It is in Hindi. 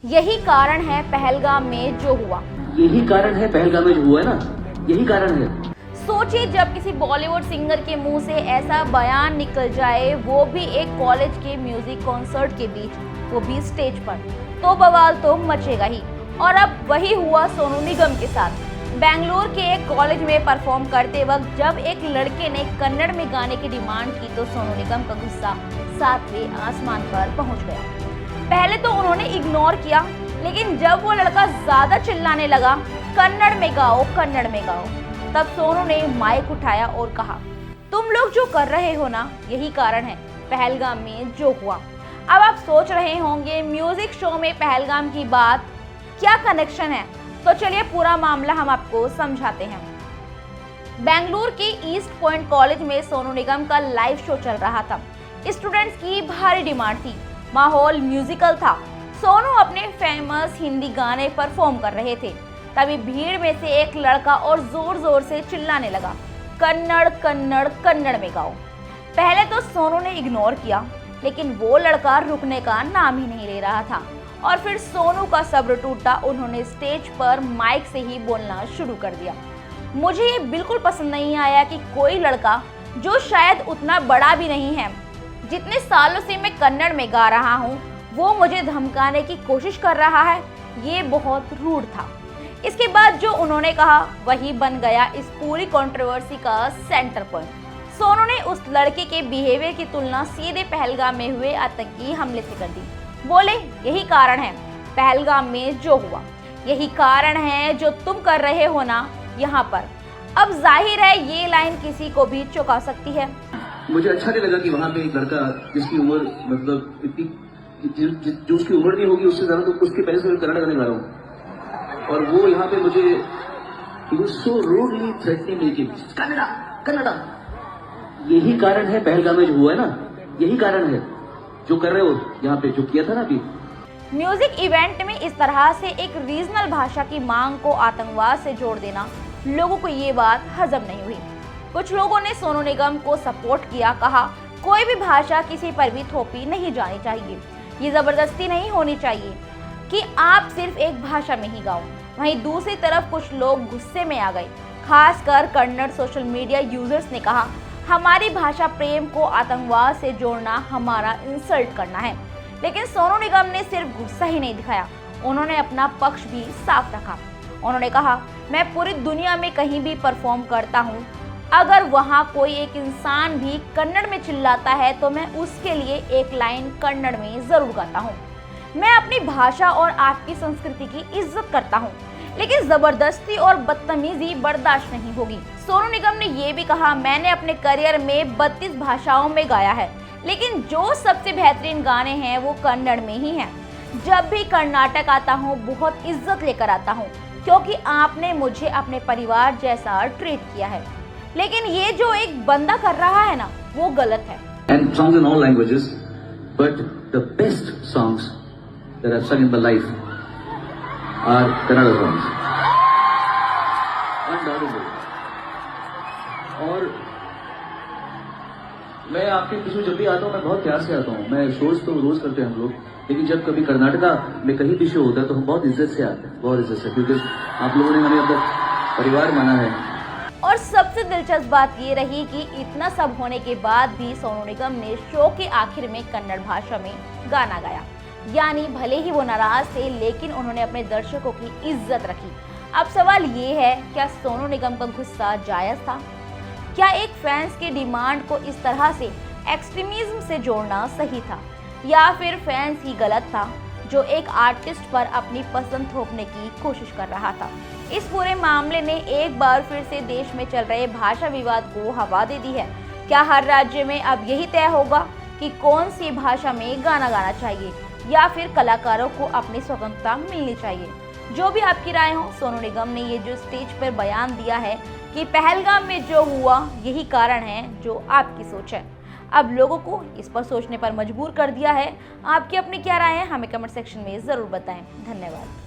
यही कारण है पहलगाम में जो हुआ। यही कारण है पहलगाम में जो हुआ है ना, यही कारण है। सोचिए जब किसी बॉलीवुड सिंगर के मुंह से ऐसा बयान निकल जाए, वो भी एक कॉलेज के म्यूजिक कॉन्सर्ट के बीच, वो भी स्टेज पर, तो बवाल तो मचेगा ही। और अब वही हुआ सोनू निगम के साथ। बेंगलुरु के एक कॉलेज में परफॉर्म करते वक्त जब एक लड़के ने कन्नड़ में गाने की डिमांड की तो सोनू निगम का गुस्सा 7वें आसमान पर पहुंच गया। पहले तो उन्होंने इग्नोर किया, लेकिन जब वो लड़का ज्यादा चिल्लाने लगा, कन्नड़ में गाओ, कन्नड़ में गाओ, तब सोनू ने माइक उठाया और कहा, तुम लोग जो कर रहे हो ना, यही कारण है पहलगाम में जो हुआ। अब आप सोच रहे होंगे म्यूजिक शो में पहलगाम की बात क्या कनेक्शन है, तो चलिए पूरा मामला हम आपको समझाते हैं। बेंगलुरु के ईस्ट पॉइंट कॉलेज में सोनू निगम का लाइव शो चल रहा था। स्टूडेंट्स की भारी डिमांड थी, माहौल म्यूजिकल था। सोनू अपने फेमस हिंदी गाने परफॉर्म कर रहे थे। तभी भीड़ में से एक लड़का और जोर जोर से चिल्लाने लगा, कन्नड़ कन्नड़ कन्नड़ में गाओ। पहले तो सोनू ने इग्नोर किया, लेकिन वो लड़का रुकने का नाम ही नहीं ले रहा था। और फिर सोनू का सब्र टूटा, उन्होंने स्टेज पर माइक से ही बोलना शुरू कर दिया। मुझे ये बिल्कुल पसंद नहीं आया कि कोई लड़का जो शायद उतना बड़ा भी नहीं है, जितने सालों से मैं कन्नड़ में गा रहा हूँ, वो मुझे धमकाने की कोशिश कर रहा है। ये बहुत रूड था। इसके बाद जो उन्होंने कहा वही बन गया इस पूरी कंट्रोवर्सी का सेंटर पॉइंट। सोनू ने उस लड़के के बिहेवियर की तुलना सीधे पहलगाम में हुए आतंकी हमले से कर दी। बोले, यही कारण है पहलगाम में जो हुआ, यही कारण है जो तुम कर रहे हो ना यहाँ पर। अब जाहिर है ये लाइन किसी को भी चौंका सकती है। मुझे अच्छा नहीं लगा कि वहाँ पे एक लड़का जिसकी उम्र मतलब इतनी जो उसकी उम्र नहीं होगी उससे ज्यादा, तो उसके पहले से मैं कन्नड़ गाने गा रहा हूँ और वो यहाँ पे मुझे सो रूडली थ्रेटनिंग लेके कन्नड़ा कन्नड़ा। यही कारण है पहलगाम में जो हुआ है ना, यही कारण है जो कर रहे हो यहाँ पे, जो किया था ना अभी। म्यूजिक इवेंट में इस तरह से एक रीजनल भाषा की मांग को आतंकवाद से जोड़ देना, लोगों को ये बात हजम नहीं हुई। कुछ लोगों ने सोनू निगम को सपोर्ट किया, कहा कोई भी भाषा किसी पर भी थोपी नहीं जानी चाहिए, ये जबरदस्ती नहीं होनी चाहिए कि आप सिर्फ एक भाषा में ही गाओ। वहीं दूसरी तरफ कुछ लोग गुस्से में आ गए, खासकर कन्नड़ सोशल मीडिया यूजर्स ने कहा, हमारी भाषा प्रेम को आतंकवाद से जोड़ना हमारा इंसल्ट करना है। लेकिन सोनू निगम ने सिर्फ गुस्सा ही नहीं दिखाया, उन्होंने अपना पक्ष भी साफ रखा। उन्होंने कहा, मैं पूरी दुनिया में कहीं भी परफॉर्म करता हूँ, अगर वहाँ कोई एक इंसान भी कन्नड़ में चिल्लाता है तो मैं उसके लिए एक लाइन कन्नड़ में जरूर गाता हूँ। मैं अपनी भाषा और आपकी संस्कृति की इज्जत करता हूँ, लेकिन जबरदस्ती और बदतमीजी बर्दाश्त नहीं होगी। सोनू निगम ने ये भी कहा, मैंने अपने करियर में 32 भाषाओं में गाया है, लेकिन जो सबसे बेहतरीन गाने हैं वो कन्नड़ में ही हैं। जब भी कर्नाटक आता हूँ बहुत इज्जत लेकर आता हूँ, क्योंकि आपने मुझे अपने परिवार जैसा ट्रीट किया है। लेकिन ये जो एक बंदा कर रहा है ना, वो गलत है। And songs in all languages, but the best songs that I've sung in my life are Kannada songs. Undoubtedly. और मैं आपके बीच में जब भी आता हूँ मैं बहुत प्यार से आता हूँ। मैं शोज तो रोज करते हैं हम लोग, लेकिन जब कभी कर्नाटका में कहीं भी शो होता है तो हम बहुत इज्जत से आते हैं, बहुत इज्जत से, क्योंकि आप लोगों ने हमें अपना परिवार माना है। और सबसे दिलचस्प बात ये रही कि इतना सब होने के बाद भी सोनू निगम ने शो के आखिर में कन्नड़ भाषा में गाना गाया। यानी भले ही वो नाराज थे, लेकिन उन्होंने अपने दर्शकों की इज्जत रखी। अब सवाल ये है, क्या सोनू निगम का गुस्सा जायज था? क्या एक फैंस की डिमांड को इस तरह से एक्सट्रीमिज्म से जोड़ना सही था, या फिर फैंस ही गलत था जो एक आर्टिस्ट पर अपनी पसंद थोपने की कोशिश कर रहा था? इस पूरे मामले ने एक बार फिर से देश में चल रहे भाषा विवाद को हवा दे दी है। क्या हर राज्य में अब यही तय होगा कि कौन सी भाषा में गाना गाना चाहिए, या फिर कलाकारों को अपनी स्वतंत्रता मिलनी चाहिए? जो भी आपकी राय हो, सोनू निगम ने ये जो स्टेज पर बयान दिया है कि पहलगाम में जो हुआ यही कारण है, जो आपकी सोच है, अब लोगों को इस पर सोचने पर मजबूर कर दिया है। आपकी अपनी क्या राय है, हमें कमेंट सेक्शन में ज़रूर बताएं। धन्यवाद।